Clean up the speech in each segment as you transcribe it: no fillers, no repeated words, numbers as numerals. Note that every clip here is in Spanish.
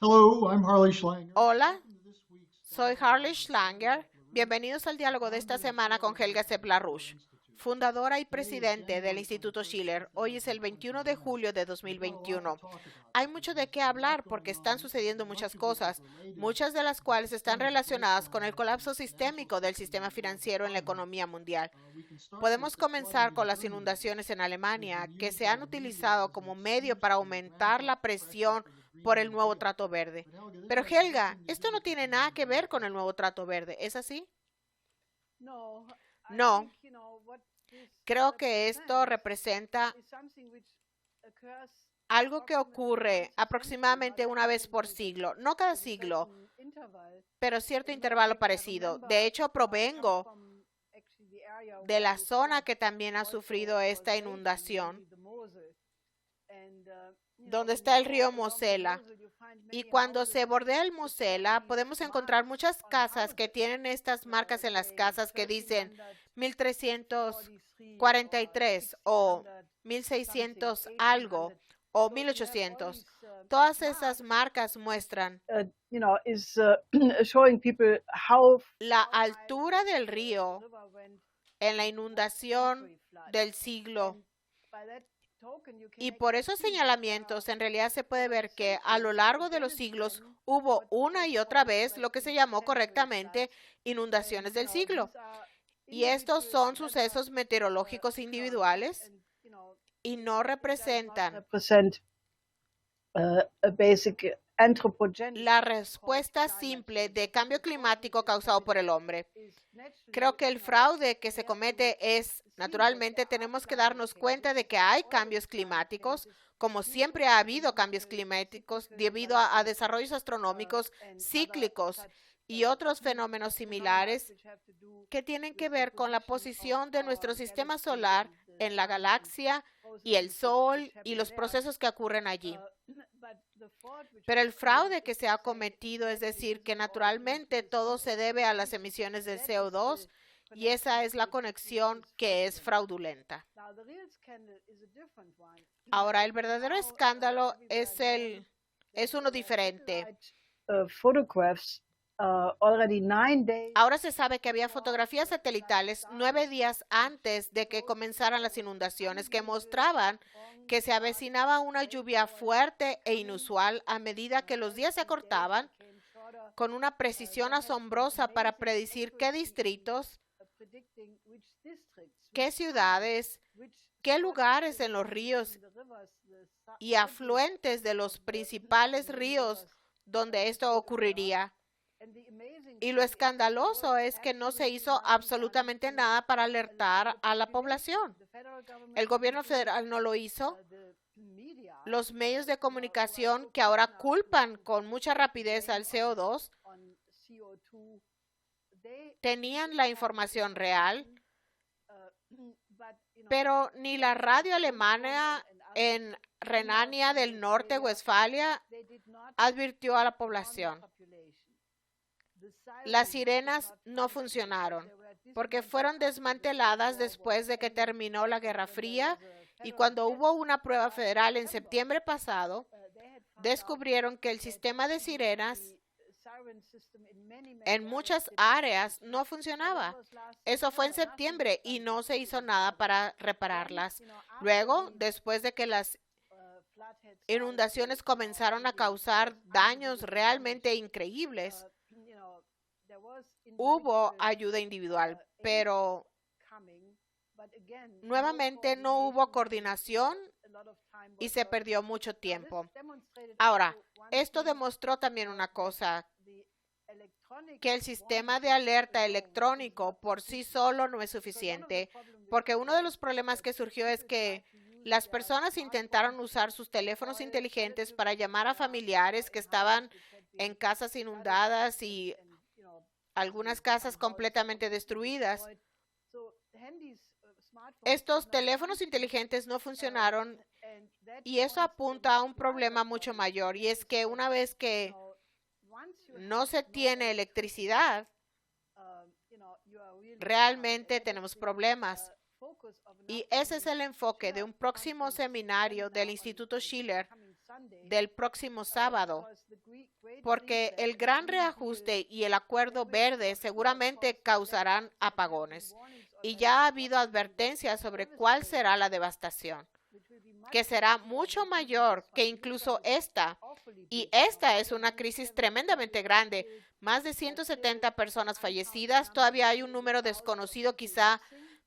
Hello, I'm Harley Schlanger. Hola, soy Harley Schlanger. Bienvenidos al diálogo de esta semana con Helga Sepp-LaRouche, fundadora y presidente del Instituto Schiller. Hoy es el 21 de julio de 2021. Hay mucho de qué hablar porque están sucediendo muchas cosas, muchas de las cuales están relacionadas con el colapso sistémico del sistema financiero en la economía mundial. Podemos comenzar con las inundaciones en Alemania, que se han utilizado como medio para aumentar la presión por el nuevo trato verde. Pero Helga, esto no tiene nada que ver con el nuevo trato verde, ¿es así? No, creo que esto representa algo que ocurre aproximadamente una vez por siglo, no cada siglo, pero cierto intervalo parecido. De hecho, provengo de la zona que también ha sufrido esta inundación, donde está el río Mosela. Y cuando se bordea el Mosela, podemos encontrar muchas casas que tienen estas marcas en las casas que dicen 1343 o 1600 algo o 1800. Todas esas marcas muestran showing people how la altura del río en la inundación del siglo. Y por esos señalamientos, en realidad se puede ver que a lo largo de los siglos hubo una y otra vez lo que se llamó correctamente inundaciones del siglo. Y estos son sucesos meteorológicos individuales y no representan represent a basic anthropogenic la respuesta simple de cambio climático causado por el hombre. Creo que el fraude que se comete es, naturalmente, tenemos que darnos cuenta de que hay cambios climáticos, como siempre ha habido cambios climáticos debido a desarrollos astronómicos cíclicos y otros fenómenos similares que tienen que ver con la posición de nuestro sistema solar en la galaxia y el Sol y los procesos que ocurren allí. Pero el fraude que se ha cometido, es decir, que naturalmente todo se debe a las emisiones de CO2, y esa es la conexión que es fraudulenta. Ahora, el verdadero escándalo es uno diferente. photographs already 9 days Ahora se sabe que había fotografías satelitales 9 días antes de que comenzaran las inundaciones que mostraban que se avecinaba una lluvia fuerte e inusual a medida que los días se acortaban, con una precisión asombrosa para predecir qué distritos, qué ciudades, qué lugares en los ríos y afluentes de los principales ríos donde esto ocurriría. Y lo escandaloso es que no se hizo absolutamente nada para alertar a la población. El gobierno federal no lo hizo. Los medios de comunicación que ahora culpan con mucha rapidez al CO2 tenían la información real, pero ni la radio alemana en Renania del Norte-Westfalia advirtió a la población. Las sirenas no funcionaron porque fueron desmanteladas después de que terminó la Guerra Fría, y cuando hubo una prueba federal en septiembre pasado, descubrieron que el sistema de sirenas en muchas áreas no funcionaba. Eso fue en septiembre y no se hizo nada para repararlas. Luego, después de que las inundaciones comenzaron a causar daños realmente increíbles, hubo ayuda individual, pero nuevamente no hubo coordinación y se perdió mucho tiempo. Ahora, esto demostró también una cosa, que el sistema de alerta electrónico por sí solo no es suficiente, porque uno de los problemas que surgió es que las personas intentaron usar sus teléfonos inteligentes para llamar a familiares que estaban en casas inundadas y algunas casas completamente destruidas. Estos teléfonos inteligentes no funcionaron, y eso apunta a un problema mucho mayor, y es que una vez que no se tiene electricidad, realmente tenemos problemas. Y ese es el enfoque de un próximo seminario del Instituto Schiller del próximo sábado, porque el gran reajuste y el acuerdo verde seguramente causarán apagones. Y ya ha habido advertencias sobre cuál será la devastación, que será mucho mayor que incluso esta. Y esta es una crisis tremendamente grande. Más de 170 personas fallecidas, todavía hay un número desconocido, quizá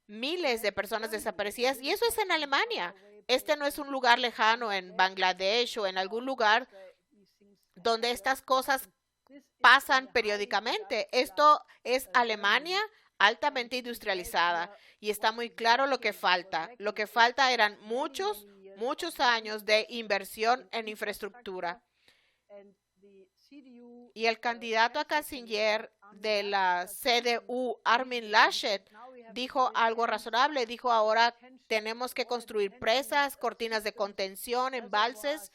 miles de personas desaparecidas, y eso es en Alemania. Este no es un lugar lejano en Bangladesh o en algún lugar donde estas cosas pasan periódicamente. Esto es Alemania altamente industrializada y está muy claro lo que falta. Lo que falta eran muchos años de inversión en infraestructura. Y el candidato a canciller de la CDU, Armin Laschet, dijo algo razonable. Dijo, ahora tenemos que construir presas, cortinas de contención, embalses,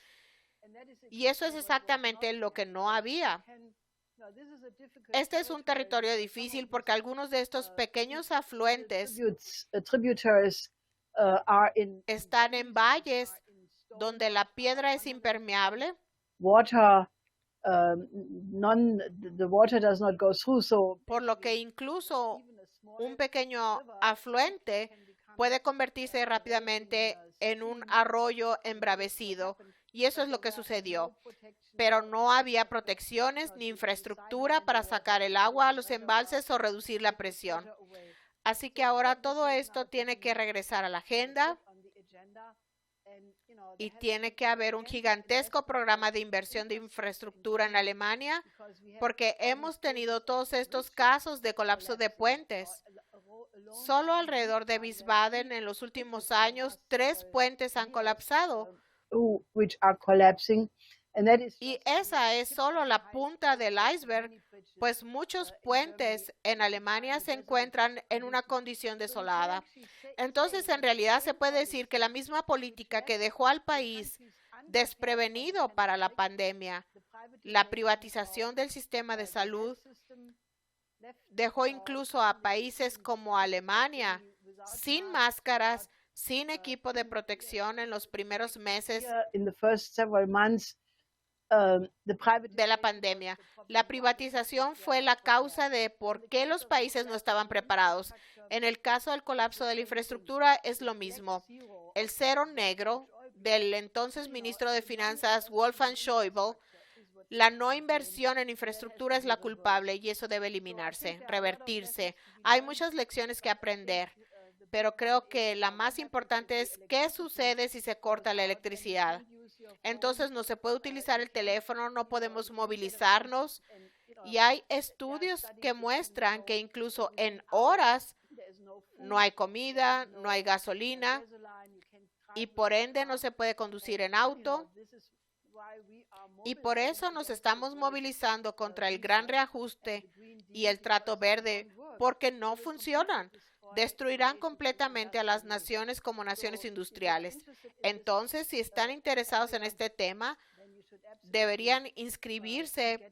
y eso es exactamente lo que no había. Este es un territorio difícil porque algunos de estos pequeños afluentes están en valles donde la piedra es impermeable. Por lo que incluso un pequeño afluente puede convertirse rápidamente en un arroyo embravecido. Y eso es lo que sucedió. Pero no había protecciones ni infraestructura para sacar el agua a los embalses o reducir la presión. Así que ahora todo esto tiene que regresar a la agenda y tiene que haber un gigantesco programa de inversión de infraestructura en Alemania, porque hemos tenido todos estos casos de colapso de puentes. Solo alrededor de Wiesbaden en los últimos años, 3 puentes han colapsado. Y esa es solo la punta del iceberg, pues muchos puentes en Alemania se encuentran en una condición desolada. Entonces, en realidad se puede decir que la misma política que dejó al país desprevenido para la pandemia, la privatización del sistema de salud, dejó incluso a países como Alemania sin máscaras, sin equipo de protección en los primeros meses de la pandemia. La privatización fue la causa de por qué los países no estaban preparados. En el caso del colapso de la infraestructura es lo mismo. El cero negro del entonces ministro de Finanzas Wolfgang Schäuble, la no inversión en infraestructura es la culpable y eso debe eliminarse, revertirse. Hay muchas lecciones que aprender, pero creo que la más importante es qué sucede si se corta la electricidad. Entonces no se puede utilizar el teléfono, no podemos movilizarnos y hay estudios que muestran que incluso en horas no hay comida, no hay gasolina y por ende no se puede conducir en auto. Y por eso nos estamos movilizando contra el gran reajuste y el trato verde, porque no funcionan. Destruirán completamente a las naciones como naciones industriales. Entonces, si están interesados en este tema, deberían inscribirse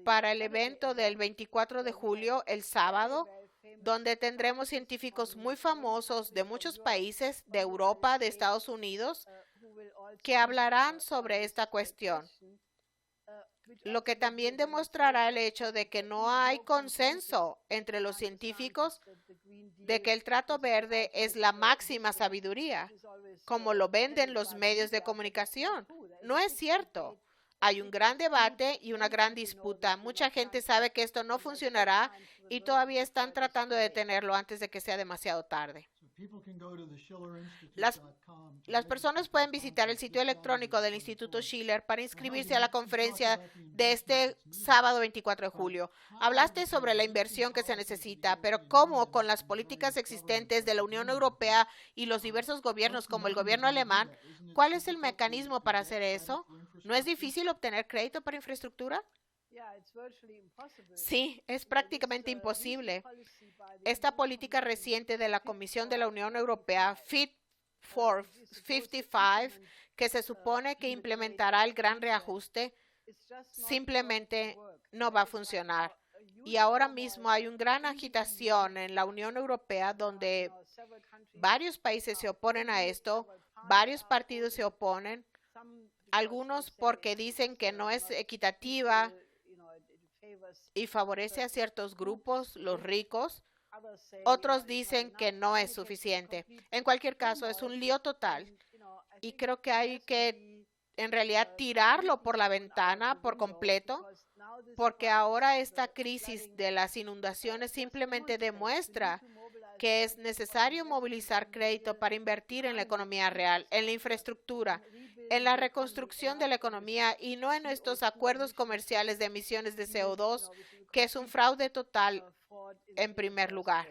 para el evento del 24 de julio, el sábado, donde tendremos científicos muy famosos de muchos países, de Europa, de Estados Unidos, que hablarán sobre esta cuestión. Lo que también demostrará el hecho de que no hay consenso entre los científicos de que el trato verde es la máxima sabiduría, como lo venden los medios de comunicación. No es cierto. Hay un gran debate y una gran disputa. Mucha gente sabe que esto no funcionará y todavía están tratando de detenerlo antes de que sea demasiado tarde. Las personas pueden visitar el sitio electrónico del Instituto Schiller para inscribirse a la conferencia de este sábado 24 de julio. Hablaste sobre la inversión que se necesita, pero ¿cómo con las políticas existentes de la Unión Europea y los diversos gobiernos como el gobierno alemán? ¿Cuál es el mecanismo para hacer eso? ¿No es difícil obtener crédito para infraestructura? Sí, es prácticamente imposible. Esta política reciente de la Comisión de la Unión Europea, Fit for 55, que se supone que implementará el gran reajuste, simplemente no va a funcionar. Y ahora mismo hay una gran agitación en la Unión Europea donde varios países se oponen a esto, varios partidos se oponen. Algunos porque dicen que no es equitativa y favorece a ciertos grupos, los ricos. Otros dicen que no es suficiente. En cualquier caso, es un lío total. Y creo que hay que, en realidad, tirarlo por la ventana por completo, porque ahora esta crisis de las inundaciones simplemente demuestra que es necesario movilizar crédito para invertir en la economía real, en la infraestructura, en la reconstrucción de la economía y no en estos acuerdos comerciales de emisiones de CO2, que es un fraude total en primer lugar.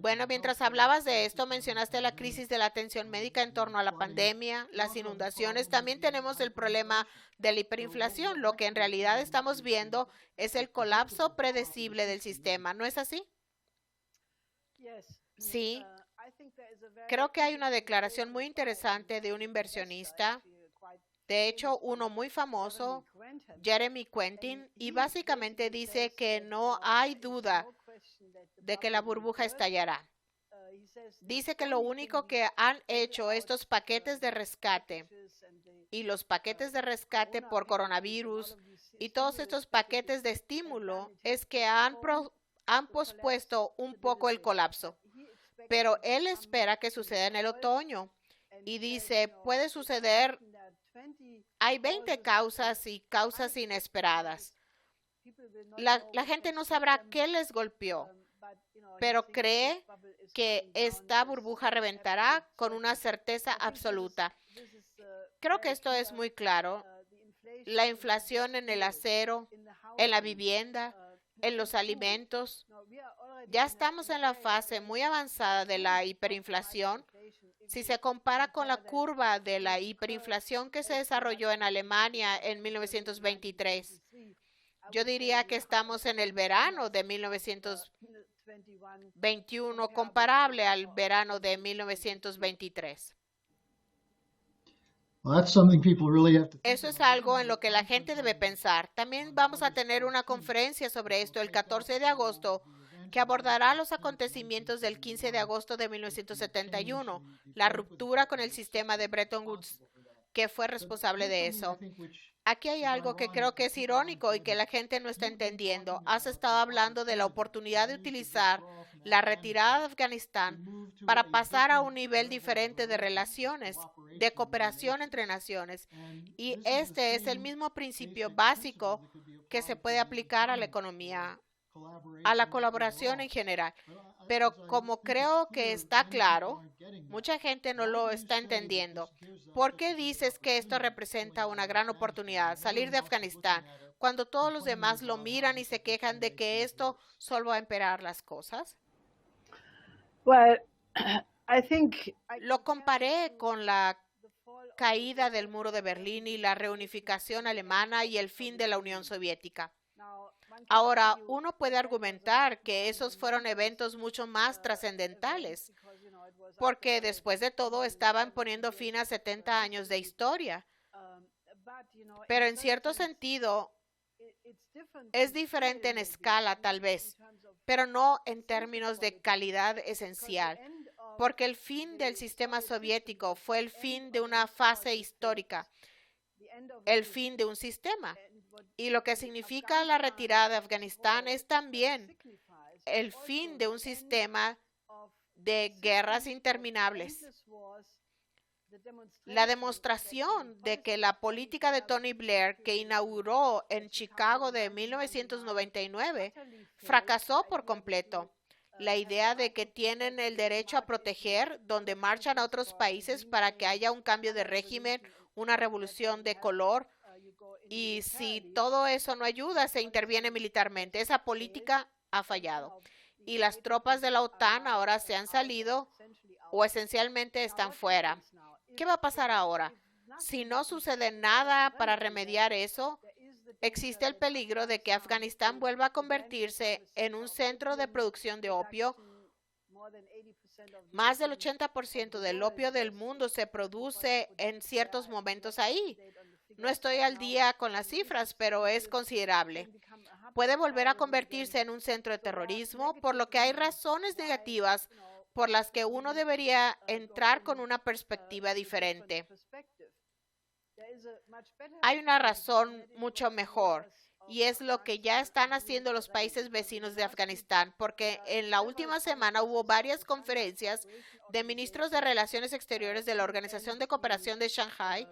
Bueno, mientras hablabas de esto, mencionaste la crisis de la atención médica en torno a la pandemia, las inundaciones. También tenemos el problema de la hiperinflación. Lo que en realidad estamos viendo es el colapso predecible del sistema. ¿No es así? Sí. Creo que hay una declaración muy interesante de un inversionista, de hecho, uno muy famoso, Jeremy Quentin, y básicamente dice que no hay duda de que la burbuja estallará. Dice que lo único que han hecho estos paquetes de rescate y los paquetes de rescate por coronavirus y todos estos paquetes de estímulo es que han pospuesto un poco el colapso. Pero él espera que suceda en el otoño y dice, puede suceder, hay 20 causas y causas inesperadas. La gente no sabrá qué les golpeó, pero cree que esta burbuja reventará con una certeza absoluta. Creo que esto es muy claro. La inflación en el acero, en la vivienda, en los alimentos. Ya estamos en la fase muy avanzada de la hiperinflación. Si se compara con la curva de la hiperinflación que se desarrolló en Alemania en 1923, yo diría que estamos en el verano de 1921, comparable al verano de 1923. Eso es algo en lo que la gente debe pensar. También vamos a tener una conferencia sobre esto el 14 de agosto que abordará los acontecimientos del 15 de agosto de 1971, la ruptura con el sistema de Bretton Woods, que fue responsable de eso. Aquí hay algo que creo que es irónico y que la gente no está entendiendo. Has estado hablando de la oportunidad de utilizar la retirada de Afganistán para pasar a un nivel diferente de relaciones, de cooperación entre naciones. Y este es el mismo principio básico que se puede aplicar a la economía, a la colaboración en general. Pero como creo que está claro, mucha gente no lo está entendiendo. ¿Por qué dices que esto representa una gran oportunidad, salir de Afganistán, cuando todos los demás lo miran y se quejan de que esto solo va a empeorar las cosas? Lo comparé con la caída del muro de Berlín y la reunificación alemana y el fin de la Unión Soviética. Ahora, uno puede argumentar que esos fueron eventos mucho más trascendentales, porque después de todo estaban poniendo fin a 70 años de historia. Pero en cierto sentido, es diferente en escala tal vez, pero no en términos de calidad esencial, porque el fin del sistema soviético fue el fin de una fase histórica, el fin de un sistema. Y lo que significa la retirada de Afganistán es también el fin de un sistema de guerras interminables. La demostración de que la política de Tony Blair, que inauguró en Chicago de 1999, fracasó por completo. La idea de que tienen el derecho a proteger, donde marchan a otros países para que haya un cambio de régimen, una revolución de color, y si todo eso no ayuda, se interviene militarmente. Esa política ha fallado. Y las tropas de la OTAN ahora se han salido o esencialmente están fuera. ¿Qué va a pasar ahora? Si no sucede nada para remediar eso, existe el peligro de que Afganistán vuelva a convertirse en un centro de producción de opio. Más del 80% del opio del mundo se produce en ciertos momentos ahí. No estoy al día con las cifras, pero es considerable. Puede volver a convertirse en un centro de terrorismo, por lo que hay razones negativas por las que uno debería entrar con una perspectiva diferente. Hay una razón mucho mejor, y es lo que ya están haciendo los países vecinos de Afganistán, porque en la última semana hubo varias conferencias de ministros de Relaciones Exteriores de la Organización de Cooperación de Shanghái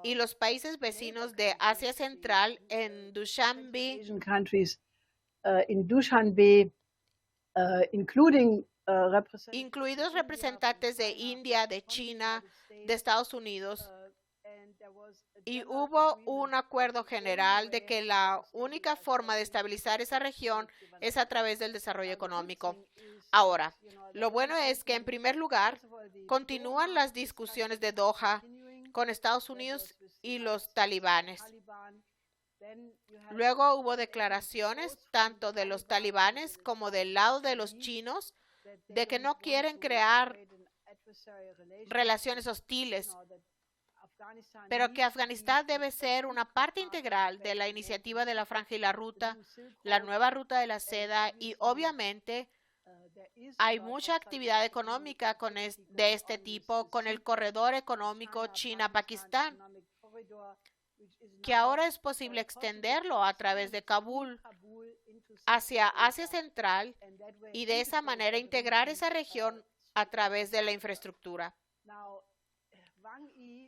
y los países vecinos de Asia Central en Dushanbe, Asian countries in Dushanbe, including incluidos representantes de India, de China, de Estados Unidos, y hubo un acuerdo general de que la única forma de estabilizar esa región es a través del desarrollo económico. Ahora, lo bueno es que, en primer lugar, continúan las discusiones de Doha con Estados Unidos y los talibanes. Luego hubo declaraciones tanto de los talibanes como del lado de los chinos de que no quieren crear relaciones hostiles, pero que Afganistán debe ser una parte integral de la iniciativa de la Franja y la Ruta, la nueva ruta de la seda, y obviamente hay mucha actividad económica de este tipo con el corredor económico China-Pakistán, que ahora es posible extenderlo a través de Kabul hacia Asia Central y de esa manera integrar esa región a través de la infraestructura.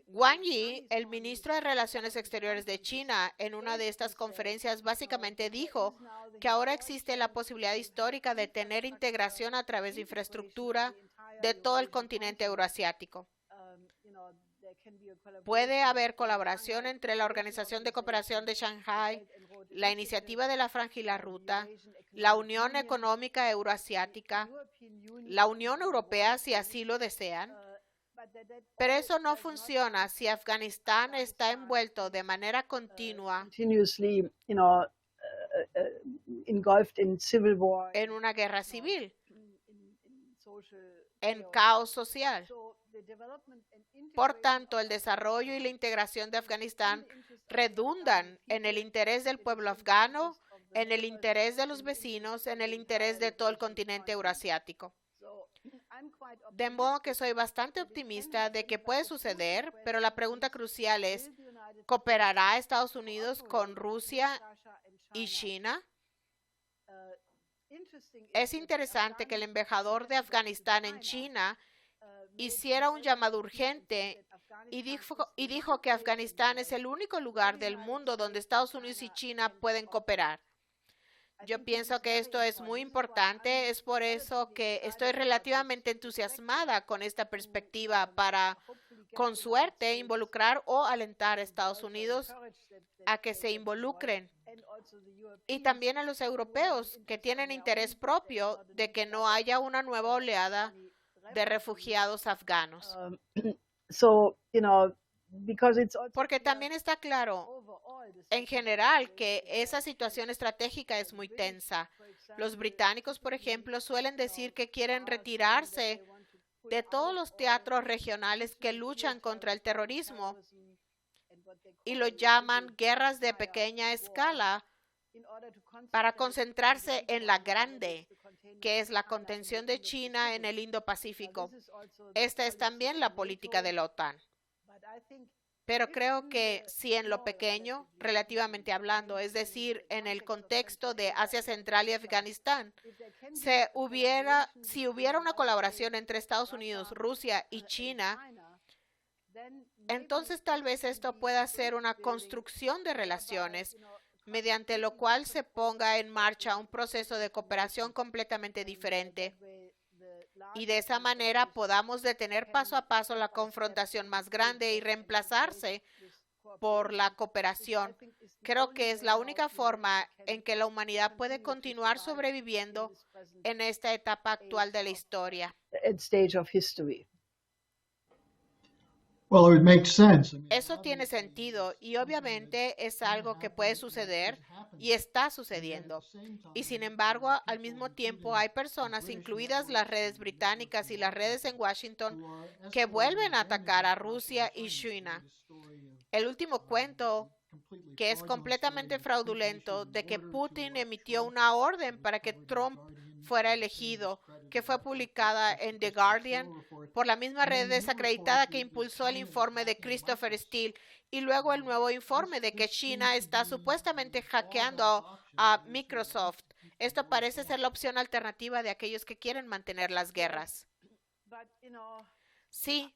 Wang Yi, el ministro de Relaciones Exteriores de China, en una de estas conferencias básicamente dijo que ahora existe la posibilidad histórica de tener integración a través de infraestructura de todo el continente euroasiático. Puede haber colaboración entre la Organización de Cooperación de Shanghái, la Iniciativa de la Franja y la Ruta, la Unión Económica Euroasiática, la Unión Europea, si así lo desean. Pero eso no funciona si Afganistán está envuelto de manera continua continuously, engulfed in civil war, en una guerra civil, social en chaos. caos social. So the development and Por integration tanto, el desarrollo y la integración de Afganistán redundan en el interés del pueblo afgano, en el interés de los vecinos, en el interés de todo el continente euroasiático. So I'm quite De modo que soy bastante optimista de que puede suceder, pero la pregunta crucial es, ¿cooperará Estados Unidos con Rusia y China? Es interesante que el embajador de Afganistán en China hiciera un llamado urgente y dijo que Afganistán es el único lugar del mundo donde Estados Unidos y China pueden cooperar. Yo pienso que esto es muy importante, es por eso que estoy relativamente entusiasmada con esta perspectiva para, con suerte, involucrar o alentar a Estados Unidos a que se involucren, y también a los europeos que tienen interés propio de que no haya una nueva oleada de refugiados afganos. So, because it's also Porque también está claro, overall the en general, que esa situación estratégica es muy tensa. Los británicos, por ejemplo, suelen decir que quieren retirarse de todos los teatros regionales que luchan contra el terrorismo y lo llaman guerras de pequeña escala para concentrarse en la grande, que es la contención de China en el Indo-Pacífico. Esta es también la política de la OTAN. Pero creo que si en lo pequeño, relativamente hablando, es decir, en el contexto de Asia Central y Afganistán, si hubiera una colaboración entre Estados Unidos, Rusia y China, entonces tal vez esto pueda ser una construcción de relaciones mediante lo cual se ponga en marcha un proceso de cooperación completamente diferente. Y de esa manera podamos detener paso a paso la confrontación más grande y reemplazarse por la cooperación. Creo que es la única forma en que la humanidad puede continuar sobreviviendo en esta etapa actual de la historia. stage of history. Well, it would make sense. Eso tiene sentido y obviamente es algo que puede suceder y está sucediendo. Y sin embargo, al mismo tiempo hay personas, incluidas las redes británicas y las redes en Washington, que vuelven a atacar a Rusia y China. El último cuento, que es completamente fraudulento, de que Putin emitió una orden para que Trump fuera elegido, que fue publicada en The Guardian por la misma red desacreditada que impulsó el informe de Christopher Steele y luego el nuevo informe de que China está supuestamente hackeando a Microsoft. Esto parece ser la opción alternativa de aquellos que quieren mantener las guerras. Sí,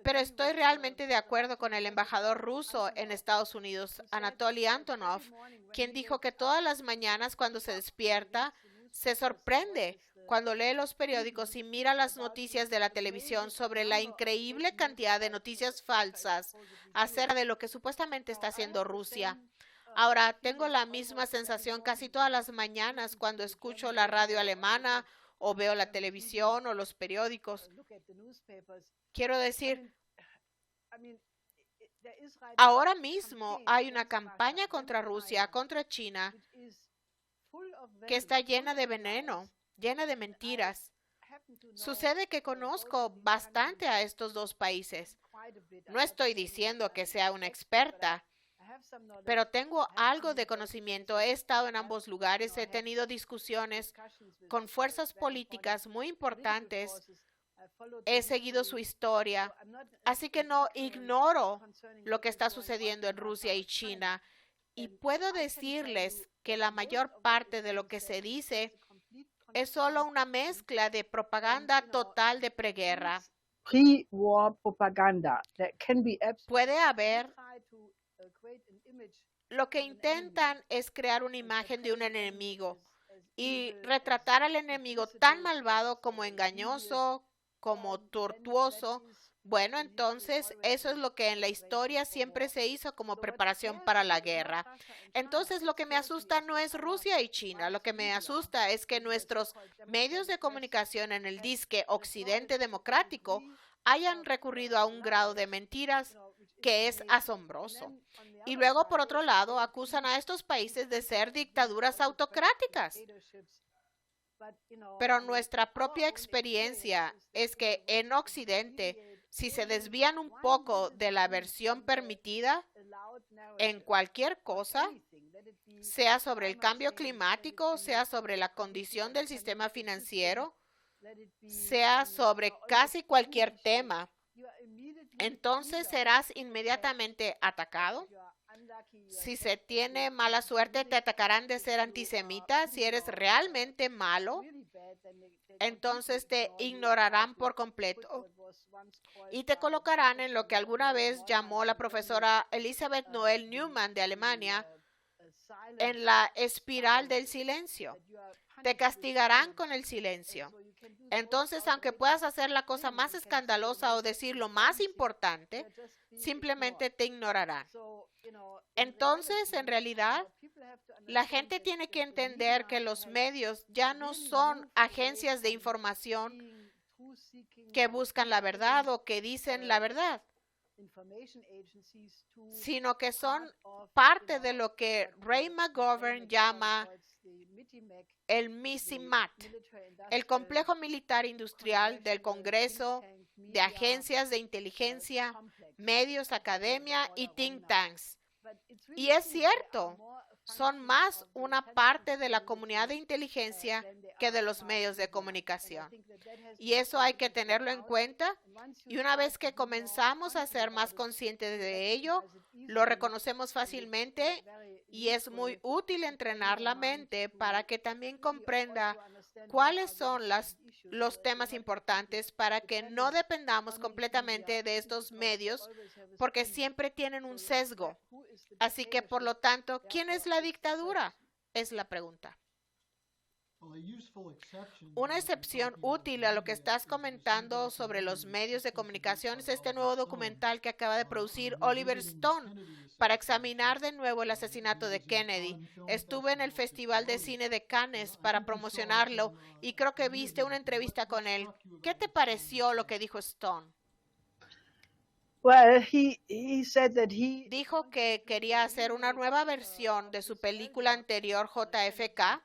pero estoy realmente de acuerdo con el embajador ruso en Estados Unidos, Anatoly Antonov, quien dijo que todas las mañanas cuando se despierta, se sorprende cuando lee los periódicos y mira las noticias de la televisión sobre la increíble cantidad de noticias falsas acerca de lo que supuestamente está haciendo Rusia. Ahora, tengo la misma sensación casi todas las mañanas cuando escucho la radio alemana o veo la televisión o los periódicos. Quiero decir, ahora mismo hay una campaña contra Rusia, contra China, que está llena de veneno, llena de mentiras. Sucede que conozco bastante a estos dos países. No estoy diciendo que sea una experta, pero tengo algo de conocimiento. He estado en ambos lugares, he tenido discusiones con fuerzas políticas muy importantes, he seguido su historia, así que no ignoro lo que está sucediendo en Rusia y China. Y puedo decirles que la mayor parte de lo que se dice es solo una mezcla de propaganda total de preguerra. Pre-war propaganda that can be Puede haber. Lo que intentan es crear una imagen de un enemigo y retratar al enemigo tan malvado como engañoso, como tortuoso. Bueno, entonces eso es lo que en la historia siempre se hizo como preparación para la guerra. Entonces lo que me asusta no es Rusia y China, lo que me asusta es que nuestros medios de comunicación en el disque Occidente democrático hayan recurrido a un grado de mentiras que es asombroso. Y luego, por otro lado, acusan a estos países de ser dictaduras autocráticas. Pero nuestra propia experiencia es que en Occidente, si se desvían un poco de la versión permitida en cualquier cosa, sea sobre el cambio climático, sea sobre la condición del sistema financiero, sea sobre casi cualquier tema, entonces serás inmediatamente atacado. Si se tiene mala suerte, te atacarán de ser antisemita. Si eres realmente malo, entonces te ignorarán por completo y te colocarán en lo que alguna vez llamó la profesora Elizabeth Noel Neumann de Alemania, en la espiral del silencio. Te castigarán con el silencio. Entonces, aunque puedas hacer la cosa más escandalosa o decir lo más importante, simplemente te ignorarán. Entonces, en realidad, la gente tiene que entender que los medios ya no son agencias de información que buscan la verdad o que dicen la verdad, sino que son parte de lo que Ray McGovern llama el MISIMAT, el complejo militar industrial del Congreso, de agencias de inteligencia, medios, academia y think tanks. Y es cierto, son más una parte de la comunidad de inteligencia que de los medios de comunicación. Y eso hay que tenerlo en cuenta. Y una vez que comenzamos a ser más conscientes de ello, lo reconocemos fácilmente y es muy útil entrenar la mente para que también comprenda cuáles son los temas importantes para que no dependamos completamente de estos medios porque siempre tienen un sesgo. Así que, por lo tanto, ¿quién es la dictadura? Es la pregunta. Una excepción útil a lo que estás comentando sobre los medios de comunicación es este nuevo documental que acaba de producir Oliver Stone para examinar de nuevo el asesinato de Kennedy. Estuve en el Festival de Cine de Cannes para promocionarlo y creo que viste una entrevista con él. ¿Qué te pareció lo que dijo Stone? Well, he said that Dijo que quería hacer una nueva versión de su película anterior, JFK,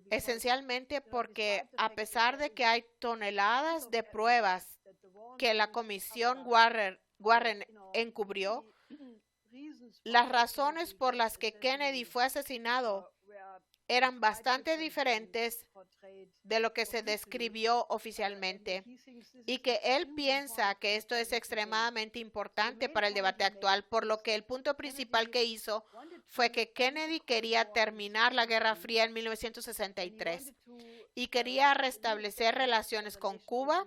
esencialmente porque a pesar de que hay toneladas de pruebas que la comisión Warren encubrió, las razones por las que Kennedy fue asesinado eran bastante diferentes de lo que se describió oficialmente, y que él piensa que esto es extremadamente importante para el debate actual, por lo que el punto principal que hizo fue que Kennedy quería terminar la Guerra Fría en 1963 y quería restablecer relaciones con Cuba.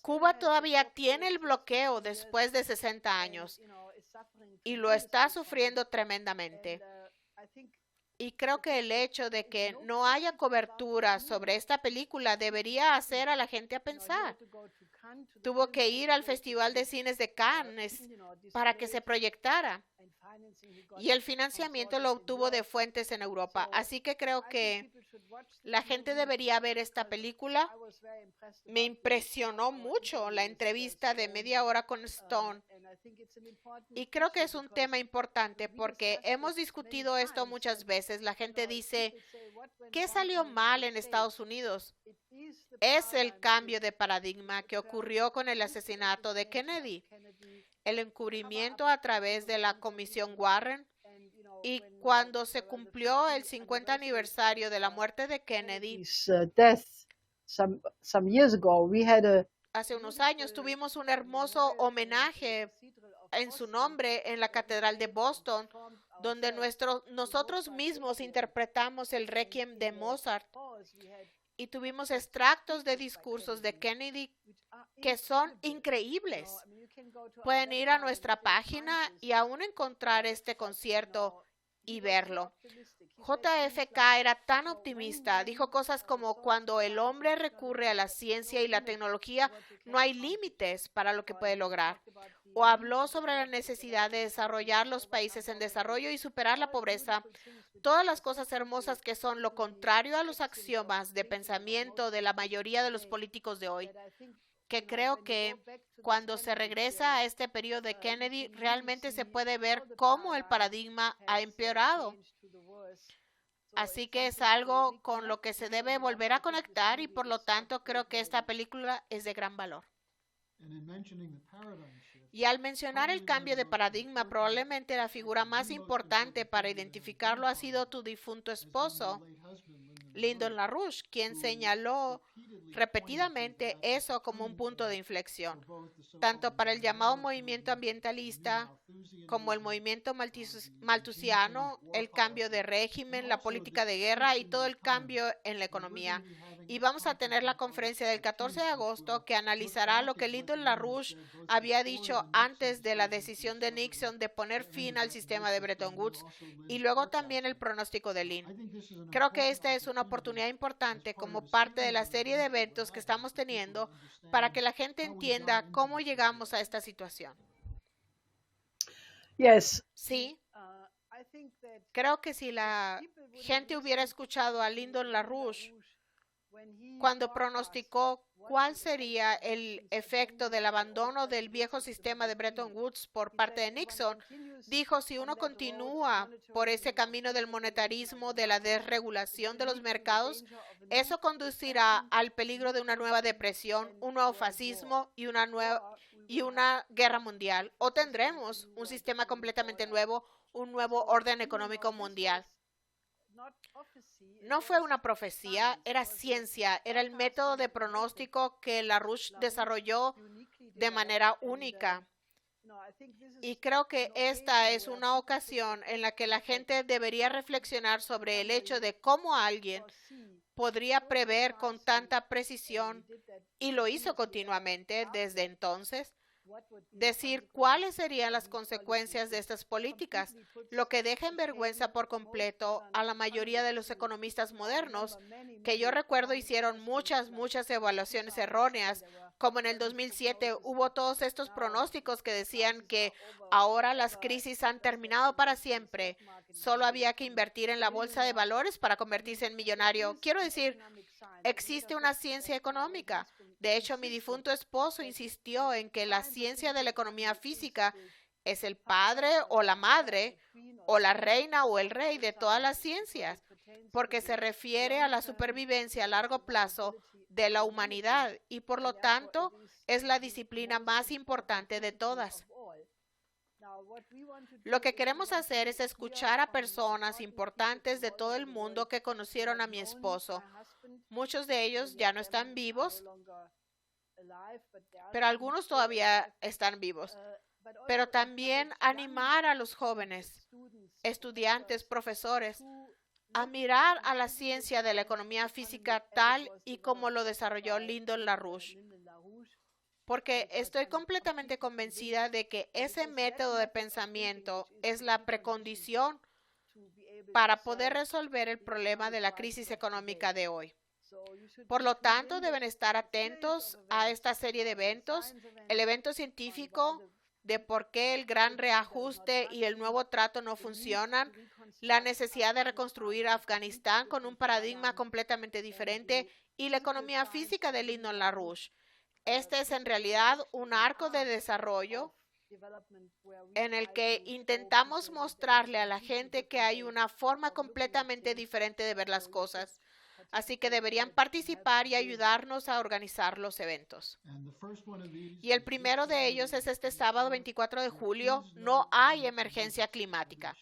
Cuba todavía tiene el bloqueo después de 60 años y lo está sufriendo tremendamente. Y creo que el hecho de que no haya cobertura sobre esta película debería hacer a la gente a pensar. Tuvo que ir al Festival de Cines de Cannes para que se proyectara. Y el financiamiento lo obtuvo de fuentes en Europa. Así que creo que la gente debería ver esta película. Me impresionó mucho la entrevista de media hora con Stone. Y creo que es un tema importante porque hemos discutido esto muchas veces. La gente dice, ¿qué salió mal en Estados Unidos? Es el cambio de paradigma que ocurrió con el asesinato de Kennedy, el encubrimiento a través de la Comisión Warren, y cuando se cumplió el 50 aniversario de la muerte de Kennedy, hace unos años tuvimos un hermoso homenaje en su nombre en la Catedral de Boston, donde nosotros mismos interpretamos el Requiem de Mozart. Y tuvimos extractos de discursos de Kennedy que son increíbles. Pueden ir a nuestra página y aún encontrar este concierto y verlo. JFK era tan optimista, dijo cosas como: cuando el hombre recurre a la ciencia y la tecnología, no hay límites para lo que puede lograr. O habló sobre la necesidad de desarrollar los países en desarrollo y superar la pobreza. Todas las cosas hermosas que son lo contrario a los axiomas de pensamiento de la mayoría de los políticos de hoy. Que creo que cuando se regresa a este periodo de Kennedy, realmente se puede ver cómo el paradigma ha empeorado. Así que es algo con lo que se debe volver a conectar y por lo tanto creo que esta película es de gran valor. Y al mencionar el cambio de paradigma, probablemente la figura más importante para identificarlo ha sido tu difunto esposo, Lyndon LaRouche, quien señaló repetidamente eso como un punto de inflexión, tanto para el llamado movimiento ambientalista como el movimiento malthusiano, el cambio de régimen, la política de guerra y todo el cambio en la economía. Y vamos a tener la conferencia del 14 de agosto que analizará lo que Lyndon LaRouche había dicho antes de la decisión de Nixon de poner fin al sistema de Bretton Woods y luego también el pronóstico de Lynn. Creo que esta es una oportunidad importante como parte de la serie de eventos que estamos teniendo para que la gente entienda cómo llegamos a esta situación. Sí, creo que si la gente hubiera escuchado a Lyndon LaRouche cuando pronosticó cuál sería el efecto del abandono del viejo sistema de Bretton Woods por parte de Nixon, dijo: si uno continúa por ese camino del monetarismo, de la desregulación de los mercados, eso conducirá al peligro de una nueva depresión, un nuevo fascismo y una guerra mundial. O tendremos un sistema completamente nuevo, un nuevo orden económico mundial. No fue una profecía, era ciencia, era el método de pronóstico que LaRouche desarrolló de manera única. Y creo que esta es una ocasión en la que la gente debería reflexionar sobre el hecho de cómo alguien podría prever con tanta precisión, y lo hizo continuamente desde entonces, decir cuáles serían las consecuencias de estas políticas, lo que deja en vergüenza por completo a la mayoría de los economistas modernos, que yo recuerdo hicieron muchas evaluaciones erróneas, como en el 2007 hubo todos estos pronósticos que decían que ahora las crisis han terminado para siempre, solo había que invertir en la bolsa de valores para convertirse en millonario. Quiero decir, existe una ciencia económica. De hecho, mi difunto esposo insistió en que la ciencia de la economía física es el padre o la madre o la reina o el rey de todas las ciencias, porque se refiere a la supervivencia a largo plazo de la humanidad y por lo tanto es la disciplina más importante de todas. Lo que queremos hacer es escuchar a personas importantes de todo el mundo que conocieron a mi esposo. Muchos de ellos ya no están vivos, pero algunos todavía están vivos. Pero también animar a los jóvenes, estudiantes, profesores, a mirar a la ciencia de la economía física tal y como lo desarrolló Lyndon LaRouche. Porque estoy completamente convencida de que ese método de pensamiento es la precondición para poder resolver el problema de la crisis económica de hoy. Por lo tanto, deben estar atentos a esta serie de eventos, el evento científico de por qué el gran reajuste y el nuevo trato no funcionan, la necesidad de reconstruir Afganistán con un paradigma completamente diferente y la economía física de Lyndon LaRouche. Este es en realidad un arco de desarrollo en el que intentamos mostrarle a la gente que hay una forma completamente diferente de ver las cosas. Así que deberían participar y ayudarnos a organizar los eventos. Y el primero de ellos es este sábado 24 de julio. No hay emergencia climática.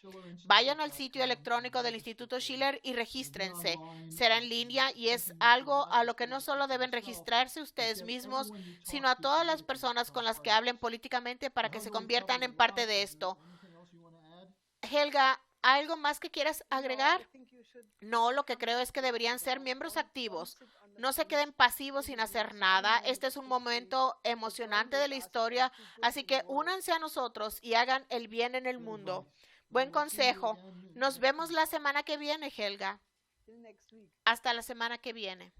Vayan al sitio electrónico del Instituto Schiller y regístrense. Será en línea y es algo a lo que no solo deben registrarse ustedes mismos, sino a todas las personas con las que hablen políticamente para que se conviertan en parte de esto. Helga, ¿algo más que quieras agregar? No, lo que creo es que deberían ser miembros activos. No se queden pasivos sin hacer nada. Este es un momento emocionante de la historia, así que únanse a nosotros y hagan el bien en el mundo. Buen consejo. Nos vemos la semana que viene, Helga. Hasta la semana que viene.